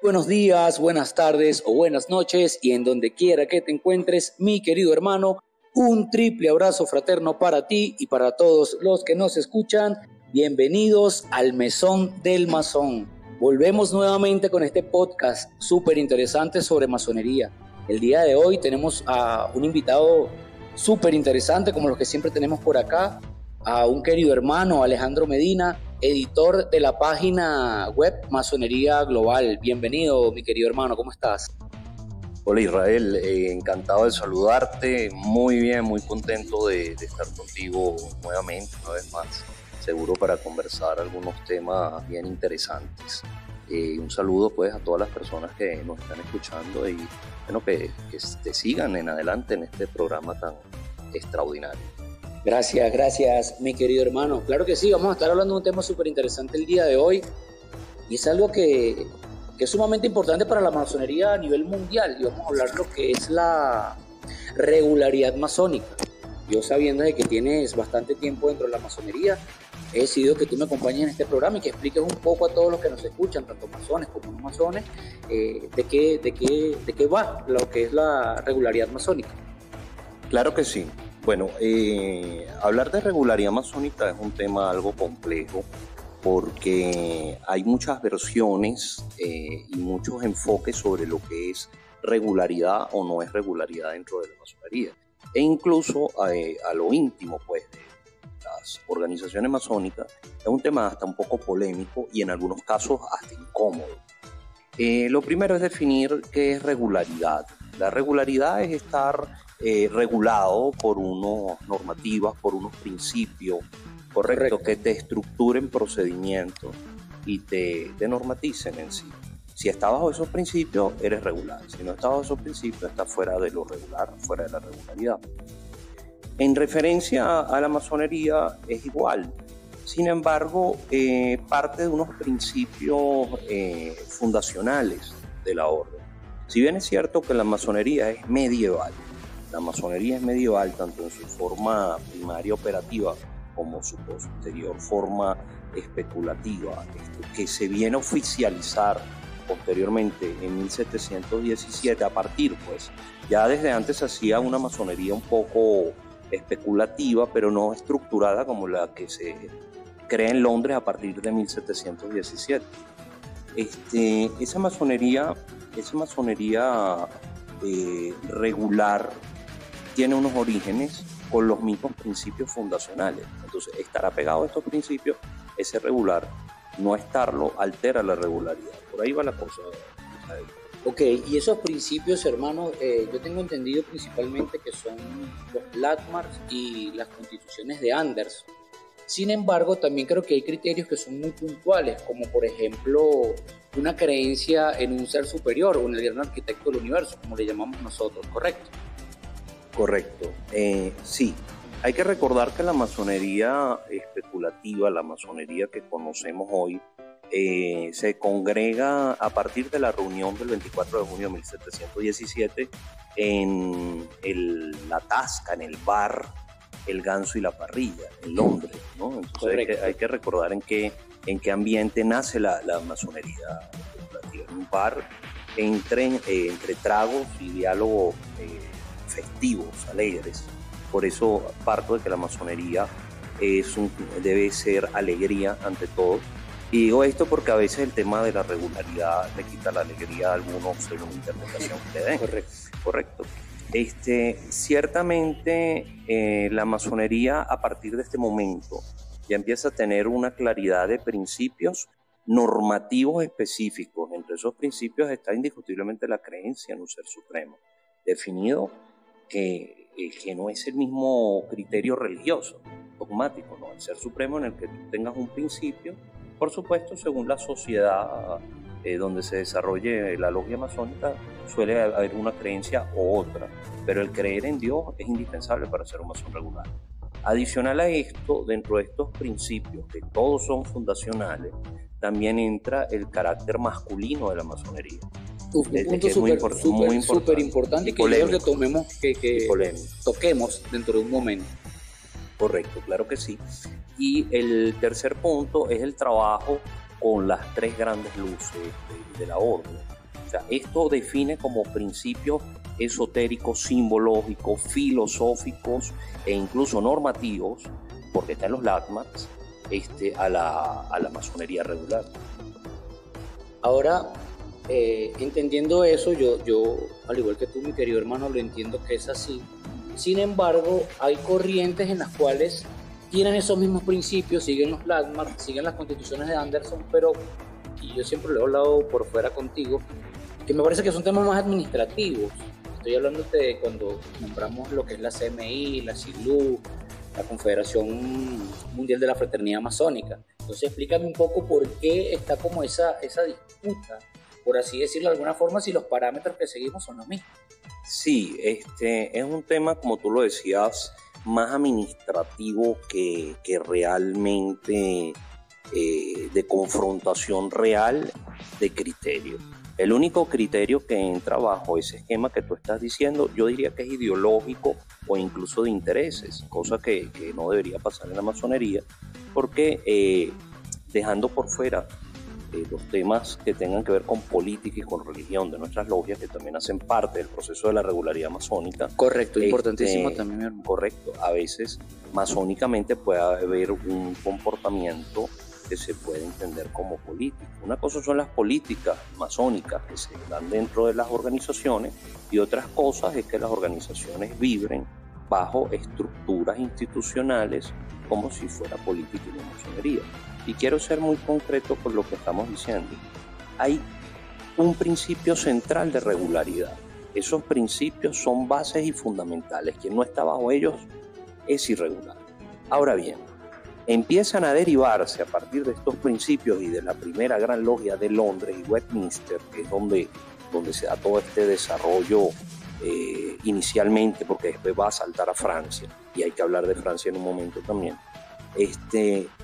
Buenos días, buenas tardes o buenas noches, y en donde quiera que te encuentres, mi querido hermano, un triple abrazo fraterno para ti y para todos los que nos escuchan. Bienvenidos al Mesón del Masón. Volvemos nuevamente con este podcast súper interesante sobre masonería. El día de hoy tenemos a un invitado súper interesante, como los que siempre tenemos por acá, a un querido hermano, Alejandro Medina, editor de la página web Masonería Global. Bienvenido, mi querido hermano, ¿cómo estás? Hola Israel, encantado de saludarte, muy bien, muy contento de estar contigo nuevamente, una vez más, seguro para conversar algunos temas bien interesantes. Un saludo pues a todas las personas que nos están escuchando y bueno, que te sigan en adelante en este programa tan extraordinario. Gracias, mi querido hermano. Claro que sí, vamos a estar hablando de un tema súper interesante el día de hoy, y es algo que es sumamente importante para la masonería a nivel mundial, y vamos a hablar de lo que es la regularidad masónica. Yo, sabiendo de que tienes bastante tiempo dentro de la masonería, he decidido que tú me acompañes en este programa y que expliques un poco a todos los que nos escuchan, tanto masones como no masones, de qué va lo que es la regularidad masónica. Claro que sí. Bueno, hablar de regularidad masónica es un tema algo complejo porque hay muchas versiones y muchos enfoques sobre lo que es regularidad o no es regularidad dentro de la masonería. E incluso a lo íntimo pues, de las organizaciones masónicas es un tema hasta un poco polémico y en algunos casos hasta incómodo. Lo primero es definir qué es regularidad. La regularidad es estar regulado por unas normativas, por unos principios, correcto, que te estructuren procedimientos y te normaticen en sí. Si estás bajo esos principios, eres regular. Si no estás bajo esos principios, estás fuera de lo regular, fuera de la regularidad. En referencia a la masonería es igual. Sin embargo, parte de unos principios fundacionales de la orden. Si bien es cierto que la masonería es medieval, tanto en su forma primaria operativa como su posterior forma especulativa, que se viene a oficializar posteriormente en 1717 a partir, pues, ya desde antes se hacía una masonería un poco especulativa, pero no estructurada como la que se crea en Londres a partir de 1717. Esa masonería regular tiene unos orígenes con los mismos principios fundacionales. Entonces, estar apegado a estos principios, ese regular, no estarlo, altera la regularidad. Por ahí va la cosa. Ok, y esos principios, hermano, yo tengo entendido principalmente que son los Landmarks y las constituciones de Anderson. Sin embargo, también creo que hay criterios que son muy puntuales, como por ejemplo una creencia en un ser superior o en el gran arquitecto del universo, como le llamamos nosotros, ¿correcto? Correcto, sí. Hay que recordar que la masonería especulativa, la masonería que conocemos hoy, se congrega a partir de la reunión del 24 de junio de 1717 en la Tasca, en el bar El Ganso y la Parrilla, en Londres, ¿no? Entonces hay que recordar en qué ambiente nace la masonería especulativa. En un bar entre tragos y diálogos festivos, alegres. Por eso parto de que la masonería debe ser alegría ante todo. Y digo esto porque a veces el tema de la regularidad le quita la alegría a algunos según la interpretación que le den. Correcto. Ciertamente la masonería a partir de este momento ya empieza a tener una claridad de principios normativos específicos. Entre esos principios está indiscutiblemente la creencia en un ser supremo, definido que no es el mismo criterio religioso, dogmático, ¿no? El ser supremo en el que tú tengas un principio, por supuesto, según la sociedad donde se desarrolle la logia masónica, suele haber una creencia u otra, pero el creer en Dios es indispensable para ser un masón regular. Adicional a esto, dentro de estos principios, que todos son fundacionales, también entra el carácter masculino de la masonería. Un punto súper importante y que creo que toquemos dentro de un momento. Correcto, claro que sí. Y el tercer punto es el trabajo con las tres grandes luces de la orden. O sea, esto define como principios esotéricos, simbológicos, filosóficos e incluso normativos, porque están los LATMATs, a la masonería regular. Ahora, entendiendo eso, yo, al igual que tú, mi querido hermano, lo entiendo que es así. Sin embargo, hay corrientes en las cuales tienen esos mismos principios, siguen los LATMATs, siguen las constituciones de Anderson, pero, y yo siempre lo he hablado por fuera contigo, que me parece que son temas más administrativos. Estoy hablando de cuando nombramos lo que es la CMI, la SILU, la Confederación Mundial de la Fraternidad Masónica. Entonces explícame un poco por qué está como esa disputa, por así decirlo de alguna forma, si los parámetros que seguimos son los mismos. Sí, es un tema, como tú lo decías, más administrativo que realmente de confrontación real de criterio. El único criterio que entra bajo ese esquema que tú estás diciendo, yo diría que es ideológico o incluso de intereses, cosa que no debería pasar en la masonería, porque dejando por fuera los temas que tengan que ver con política y con religión de nuestras logias, que también hacen parte del proceso de la regularidad masónica. Correcto, importantísimo también, mi hermano. Correcto, a veces masónicamente puede haber un comportamiento que se puede entender como político. Una cosa son las políticas masónicas que se dan dentro de las organizaciones y otras cosas es que las organizaciones vibren bajo estructuras institucionales como si fuera política y no masonería. Y quiero ser muy concreto con lo que estamos diciendo. Hay un principio central de regularidad. Esos principios son bases y fundamentales. Quien no está bajo ellos es irregular. Ahora bien, empiezan a derivarse a partir de estos principios y de la primera gran logia de Londres y Westminster, que es donde se da todo este desarrollo inicialmente, porque después va a saltar a Francia, y hay que hablar de Francia en un momento también.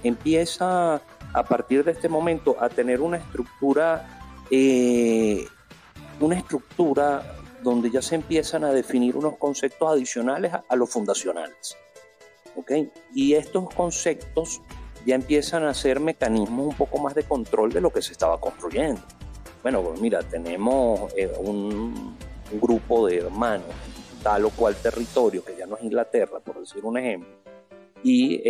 Empieza a partir de este momento a tener una estructura donde ya se empiezan a definir unos conceptos adicionales a los fundacionales. ¿Okay? Y estos conceptos ya empiezan a ser mecanismos un poco más de control de lo que se estaba construyendo. Bueno, pues mira, tenemos un grupo de hermanos, tal o cual territorio, que ya no es Inglaterra, por decir un ejemplo, y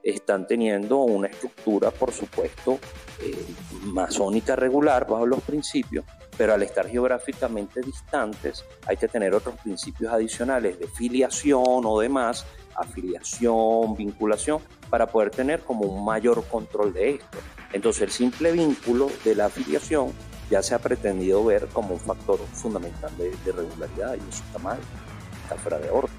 están teniendo una estructura, por supuesto, masónica regular bajo los principios, pero al estar geográficamente distantes hay que tener otros principios adicionales de filiación o demás, afiliación, vinculación, para poder tener como un mayor control de esto. Entonces el simple vínculo de la afiliación ya se ha pretendido ver como un factor fundamental de regularidad, y eso está mal, está fuera de orden,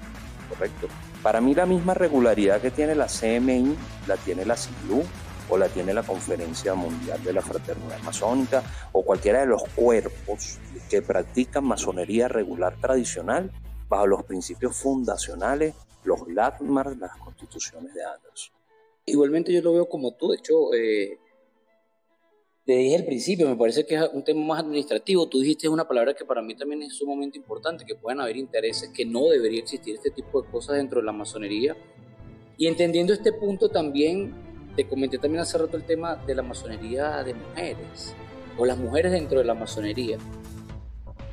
¿correcto? Para mí la misma regularidad que tiene la CMI la tiene la SILU o la tiene la Conferencia Mundial de la Fraternidad Masónica o cualquiera de los cuerpos que practican masonería regular tradicional bajo los principios fundacionales, los LATMATs, las constituciones de Anderson. Igualmente yo lo veo como tú, de hecho, te dije al principio, me parece que es un tema más administrativo. Tú dijiste una palabra que para mí también es sumamente importante, que pueden haber intereses, que no debería existir este tipo de cosas dentro de la masonería. Y entendiendo este punto también, te comenté también hace rato el tema de la masonería de mujeres, o las mujeres dentro de la masonería.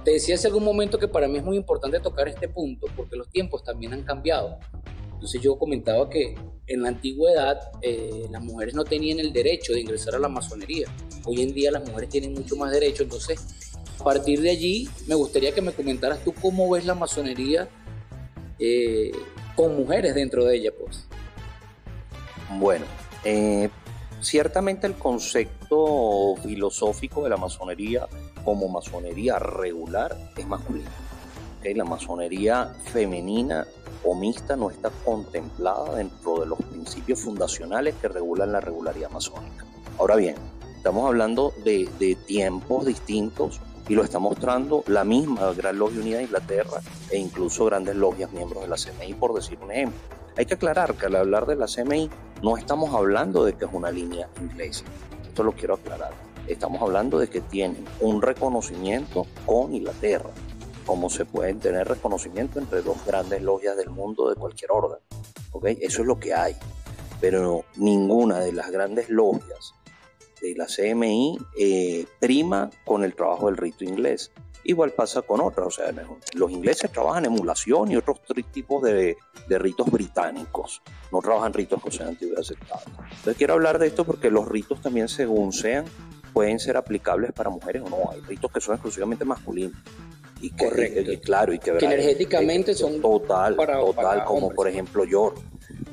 Te decía hace algún momento que para mí es muy importante tocar este punto, porque los tiempos también han cambiado. Entonces yo comentaba que en la antigüedad las mujeres no tenían el derecho de ingresar a la masonería. Hoy en día las mujeres tienen mucho más derecho. Entonces, a partir de allí, me gustaría que me comentaras tú cómo ves la masonería con mujeres dentro de ella, pues. Bueno, ciertamente el concepto filosófico de la masonería como masonería regular es masculino. ¿Okay? La masonería femenina o mixta no está contemplada dentro de los principios fundacionales que regulan la regularidad masónica. Ahora bien, estamos hablando de tiempos distintos y lo está mostrando la misma Gran Logia Unida de Inglaterra e incluso grandes logias miembros de la CMI, por decir un ejemplo. Hay que aclarar que al hablar de la CMI no estamos hablando de que es una línea inglesa. Esto lo quiero aclarar. Estamos hablando de que tienen un reconocimiento con Inglaterra, como se pueden tener reconocimiento entre dos grandes logias del mundo de cualquier orden. ¿Okay? Eso es lo que hay. Pero ninguna de las grandes logias de la CMI prima con el trabajo del rito inglés. Igual pasa con otras, o sea, los ingleses trabajan emulación y otros tipos de ritos británicos, no trabajan ritos que sean antiguos aceptados. Entonces quiero hablar de esto porque los ritos también, según sean, pueden ser aplicables para mujeres o no. Hay ritos que son exclusivamente masculinos. Y que, correcto. Claro, y que energéticamente son total, para como hombres. Por ejemplo York.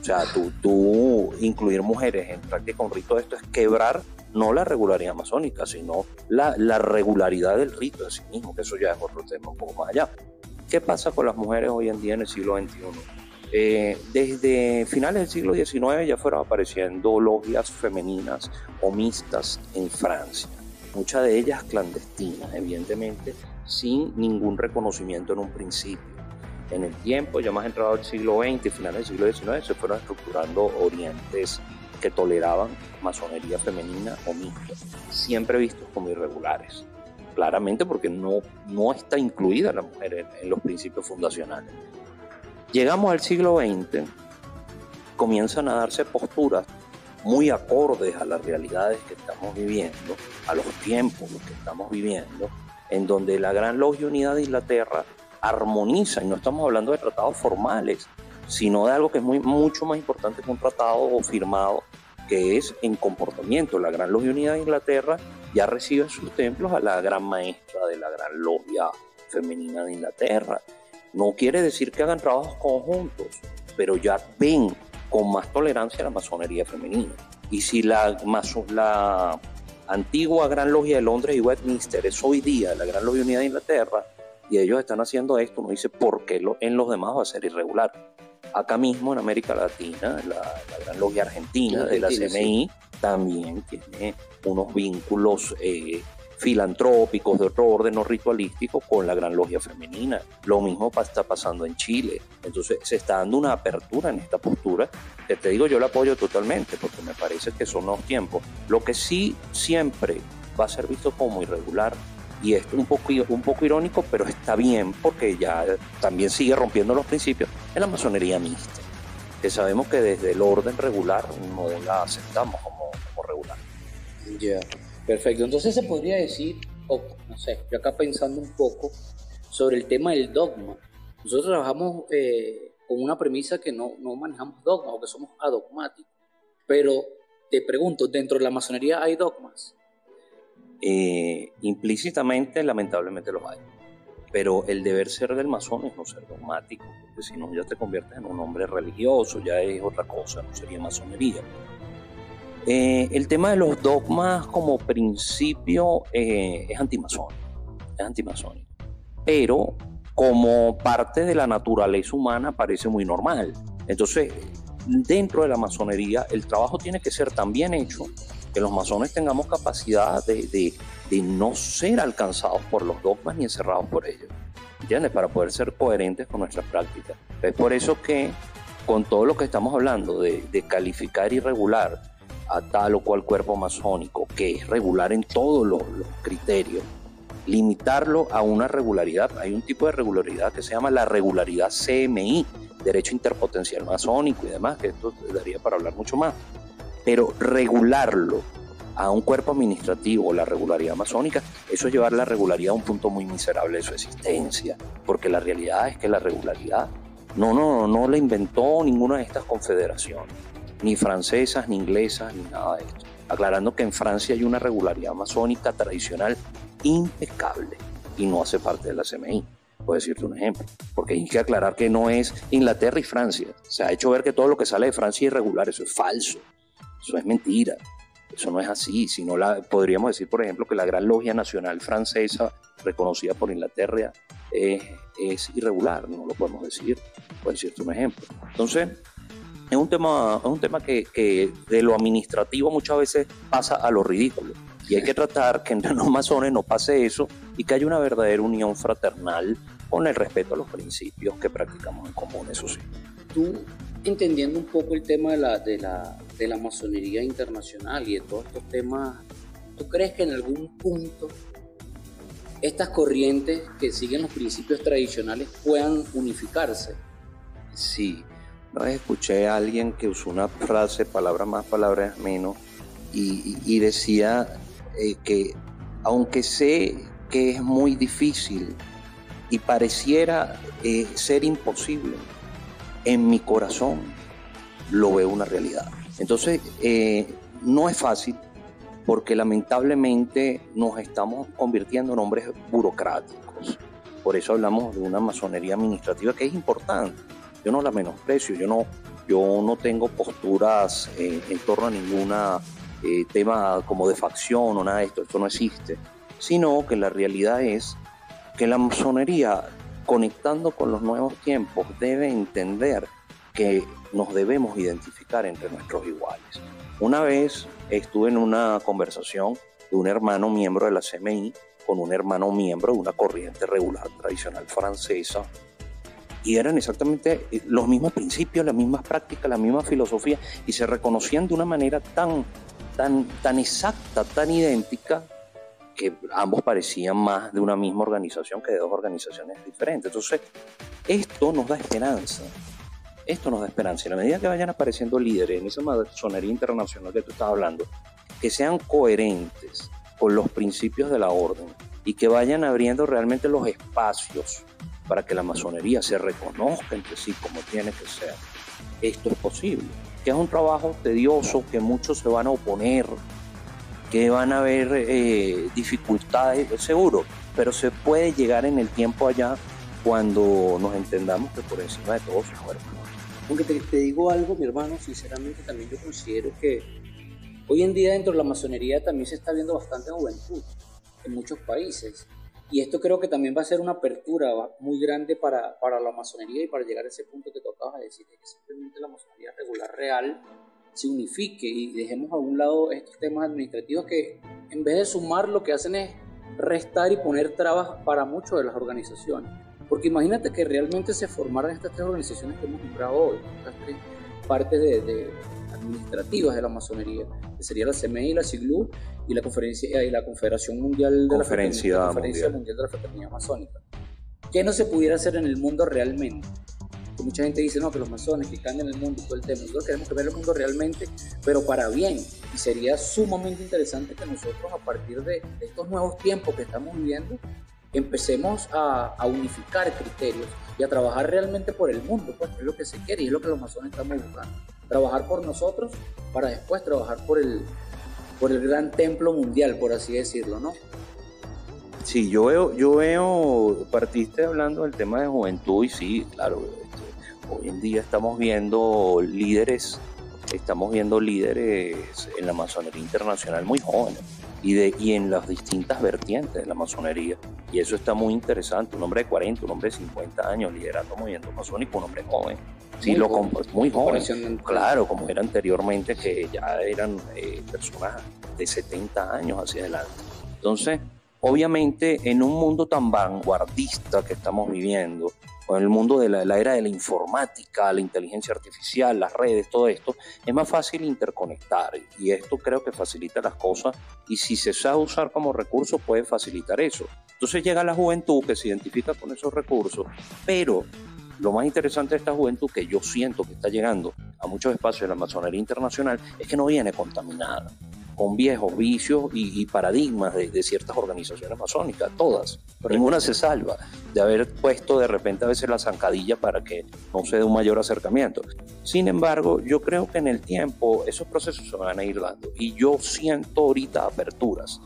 O sea, tú incluir mujeres en práctica un rito de esto es quebrar no la regularidad masónica, sino la regularidad del rito en sí mismo, que eso ya es otro tema un poco más allá. ¿Qué pasa con las mujeres hoy en día en el siglo XXI? Desde finales del siglo XIX ya fueron apareciendo logias femeninas o mixtas en Francia, muchas de ellas clandestinas, evidentemente, sin ningún reconocimiento en un principio. En el tiempo, ya más entrado al siglo XX y finales del siglo XIX, se fueron estructurando orientes que toleraban masonería femenina o mixta, siempre vistos como irregulares, claramente porque no está incluida la mujer en los principios fundacionales. Llegamos al siglo XX, comienzan a darse posturas muy acordes a las realidades que estamos viviendo, a los tiempos que estamos viviendo, en donde la Gran Logia Unida de Inglaterra armoniza, y no estamos hablando de tratados formales, sino de algo que es mucho más importante que un tratado firmado, que es en comportamiento. La Gran Logia Unida de Inglaterra ya recibe en sus templos a la gran maestra de la Gran Logia Femenina de Inglaterra. No quiere decir que hagan trabajos conjuntos, pero ya ven con más tolerancia la masonería femenina. Y si la antigua Gran Logia de Londres y Westminster es hoy día la Gran Logia Unida de Inglaterra, y ellos están haciendo esto, uno dice, ¿por qué en los demás va a ser irregular? Acá mismo en América Latina, la Gran Logia Argentina de la CMI, sí, también tiene unos vínculos filantrópicos de otro orden no ritualístico con la Gran Logia Femenina. Lo mismo está pasando en Chile. Entonces se está dando una apertura en esta postura, que te digo, yo la apoyo totalmente porque me parece que son los tiempos. Lo que sí siempre va a ser visto como irregular, y es un poco irónico, pero está bien porque ya también sigue rompiendo los principios, es la masonería mixta, que sabemos que desde el orden regular no la aceptamos como regular. Ya, perfecto. Entonces se podría decir, no sé, yo acá pensando un poco sobre el tema del dogma. Nosotros trabajamos con una premisa que no manejamos dogmas o que somos adogmáticos. Pero te pregunto, ¿dentro de la masonería hay dogmas? Implícitamente, lamentablemente los hay, pero el deber ser del masón es no ser dogmático, porque si no ya te conviertes en un hombre religioso, ya es otra cosa, no sería masonería. El tema de los dogmas como principio es antimasónico, pero como parte de la naturaleza humana parece muy normal. Entonces, dentro de la masonería el trabajo tiene que ser tan bien hecho que los masones tengamos capacidad de no ser alcanzados por los dogmas ni encerrados por ellos, ¿entiendes? Para poder ser coherentes con nuestras prácticas. Es por eso que con todo lo que estamos hablando de calificar irregular a tal o cual cuerpo masónico, que es regular en todos los criterios, limitarlo a una regularidad. Hay un tipo de regularidad que se llama la regularidad CMI, Derecho Interpotencial Masónico y demás, que esto daría para hablar mucho más. Pero regularlo a un cuerpo administrativo, la regularidad masónica, eso es llevar la regularidad a un punto muy miserable de su existencia, porque la realidad es que la regularidad no la inventó ninguna de estas confederaciones, ni francesas, ni inglesas, ni nada de esto. Aclarando que en Francia hay una regularidad masónica tradicional impecable y no hace parte de la CMI. Puedo decirte un ejemplo, porque hay que aclarar que no es Inglaterra y Francia. Se ha hecho ver que todo lo que sale de Francia es irregular, eso es falso. Eso es mentira, eso no es así, sino podríamos decir, por ejemplo, que la Gran Logia Nacional Francesa, reconocida por Inglaterra, es irregular, no lo podemos decir, puedo decirte un ejemplo. Entonces, es un tema que de lo administrativo muchas veces pasa a lo ridículo, y hay que tratar que entre los masones no pase eso y que haya una verdadera unión fraternal con el respeto a los principios que practicamos en común, eso sí. Tú, entendiendo un poco el tema de la masonería internacional y de todos estos temas, ¿tú crees que en algún punto estas corrientes que siguen los principios tradicionales puedan unificarse? Sí, una vez escuché a alguien que usó una frase, palabras más, palabras menos, y decía que aunque sé que es muy difícil y pareciera ser imposible, en mi corazón lo veo una realidad. Entonces, no es fácil porque lamentablemente nos estamos convirtiendo en hombres burocráticos. Por eso hablamos de una masonería administrativa que es importante. Yo no la menosprecio, yo no tengo posturas en torno a ninguna tema como de facción o nada de esto no existe, sino que la realidad es que la masonería, conectando con los nuevos tiempos, debe entender que nos debemos identificar entre nuestros iguales. Una vez estuve en una conversación de un hermano miembro de la CMI con un hermano miembro de una corriente regular tradicional francesa, y eran exactamente los mismos principios, las mismas prácticas, la misma filosofía, y se reconocían de una manera tan exacta, tan idéntica, que ambos parecían más de una misma organización que de dos organizaciones diferentes. Entonces, esto nos da esperanza. Esto nos da esperanza. Y a la medida que vayan apareciendo líderes en esa masonería internacional que tú estás hablando, que sean coherentes con los principios de la orden y que vayan abriendo realmente los espacios para que la masonería se reconozca entre sí como tiene que ser. Esto es posible. Que es un trabajo tedioso, que muchos se van a oponer, que van a haber dificultades, seguro, pero se puede llegar en el tiempo allá cuando nos entendamos que por encima de todo se muere. Aunque te digo algo, mi hermano, sinceramente también yo considero que hoy en día dentro de la masonería también se está viendo bastante juventud en muchos países. Y esto creo que también va a ser una apertura muy grande para la masonería y para llegar a ese punto que tú acabas de decir, de que simplemente la masonería regular real se unifique y dejemos a un lado estos temas administrativos que en vez de sumar lo que hacen es restar y poner trabas para muchas de las organizaciones. Porque imagínate que realmente se formaran estas tres organizaciones que hemos nombrado hoy, estas tres partes administrativas de la masonería, que sería la CMI, la SIGLU y la Confederación Mundial de la Fraternidad Masónica. ¿Qué no se pudiera hacer en el mundo realmente? Que mucha gente dice, no, que los masones que cambian el mundo y todo el tema. Nosotros queremos cambiar el mundo realmente, pero para bien. Y sería sumamente interesante que nosotros, a partir de estos nuevos tiempos que estamos viviendo, empecemos a unificar criterios y a trabajar realmente por el mundo, pues es lo que se quiere y es lo que los masones estamos buscando. Trabajar por nosotros para después trabajar por el gran templo mundial, por así decirlo, ¿no? Sí, yo veo, partiste hablando del tema de juventud y sí, claro, hoy en día estamos viendo líderes en la masonería internacional muy jóvenes y en las distintas vertientes de la masonería. Y eso está muy interesante. Un hombre de 40, un hombre de 50 años liderando movimientos masónicos, un hombre joven. Sí, muy joven. Claro, como era anteriormente, que ya eran personas de 70 años hacia adelante. Entonces, obviamente, en un mundo tan vanguardista que estamos viviendo, con el mundo de la era de la informática, la inteligencia artificial, las redes, todo esto, es más fácil interconectar y esto creo que facilita las cosas y si se sabe usar como recurso puede facilitar eso. Entonces llega la juventud que se identifica con esos recursos, pero lo más interesante de esta juventud que yo siento que está llegando a muchos espacios de la masonería internacional es que no viene contaminada con viejos vicios y paradigmas de ciertas organizaciones masónicas, todas. Ninguna se salva de haber puesto de repente a veces la zancadilla para que no se dé un mayor acercamiento. Sin embargo, yo creo que en el tiempo esos procesos se van a ir dando y yo siento ahorita aperturas.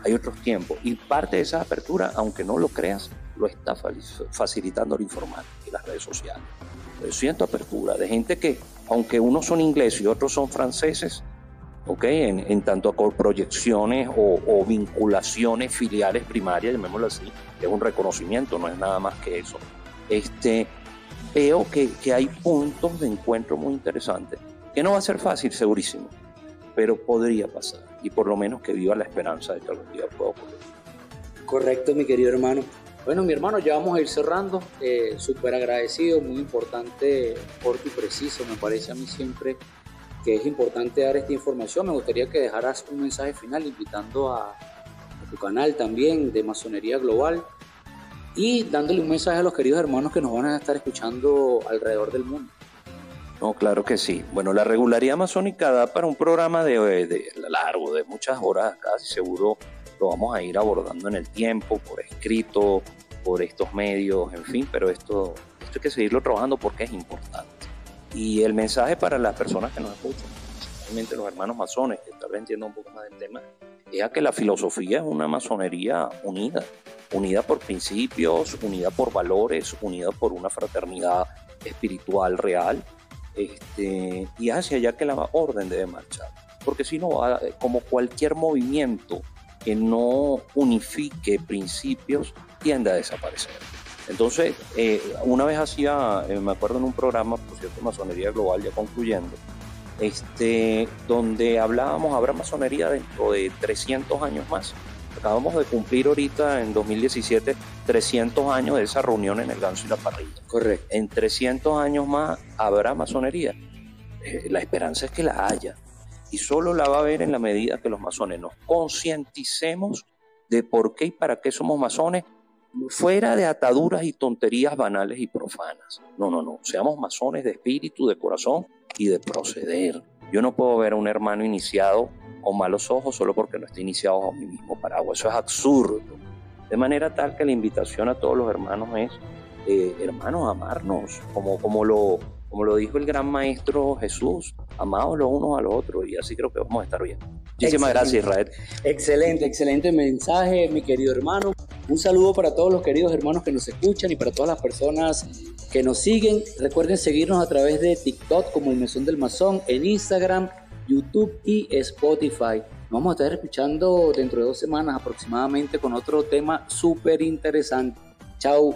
Hay otros tiempos y parte de esa apertura, aunque no lo creas, lo está facilitando la informática y las redes sociales. Yo siento apertura de gente que, aunque unos son ingleses y otros son franceses, en tanto a proyecciones o vinculaciones filiales primarias, llamémoslo así, es un reconocimiento, no es nada más que eso. Veo que hay puntos de encuentro muy interesantes, que no va a ser fácil, segurísimo, pero podría pasar, y por lo menos que viva la esperanza de que algún día pueda ocurrir. Correcto, mi querido hermano. Bueno, mi hermano, ya vamos a ir cerrando. Súper agradecido, muy importante, corto y preciso, me parece a mí siempre que es importante dar esta información. Me gustaría que dejaras un mensaje final invitando a tu canal también de Masonería Global y dándole un mensaje a los queridos hermanos que nos van a estar escuchando alrededor del mundo. No, claro que sí. Bueno, la regularidad masónica da para un programa de largo, de muchas horas, casi seguro lo vamos a ir abordando en el tiempo, por escrito, por estos medios, en fin, pero esto hay que seguirlo trabajando porque es importante. Y el mensaje para las personas que nos escuchan, especialmente los hermanos masones, que tal vez entiendan un poco más del tema, es a que la filosofía es una masonería unida por principios, unida por valores, unida por una fraternidad espiritual real, y hacia allá que la orden debe marchar. Porque si no, como cualquier movimiento que no unifique principios, tiende a desaparecer. Entonces, una vez hacía, me acuerdo en un programa, por cierto, Masonería Global, ya concluyendo, donde hablábamos, habrá masonería dentro de 300 años más. Acabamos de cumplir ahorita, en 2017, 300 años de esa reunión en el Ganso y la Parrilla. Correcto. En 300 años más habrá masonería. La esperanza es que la haya. Y solo la va a haber en la medida que los masones nos concienticemos de por qué y para qué somos masones, fuera de ataduras y tonterías banales y profanas. No. Seamos masones de espíritu, de corazón y de proceder. Yo no puedo ver a un hermano iniciado con malos ojos solo porque no esté iniciado bajo mi mismo paraguas. Eso es absurdo. De manera tal que la invitación a todos los hermanos es, hermanos, amarnos, como lo dijo el gran maestro Jesús, amados los unos a los otros, y así creo que vamos a estar bien. Muchísimas gracias, Israel. Excelente mensaje, mi querido hermano. Un saludo para todos los queridos hermanos que nos escuchan y para todas las personas que nos siguen. Recuerden seguirnos a través de TikTok como El Mesón del Masón, en Instagram, YouTube y Spotify. Nos vamos a estar escuchando dentro de 2 semanas aproximadamente con otro tema súper interesante. Chao.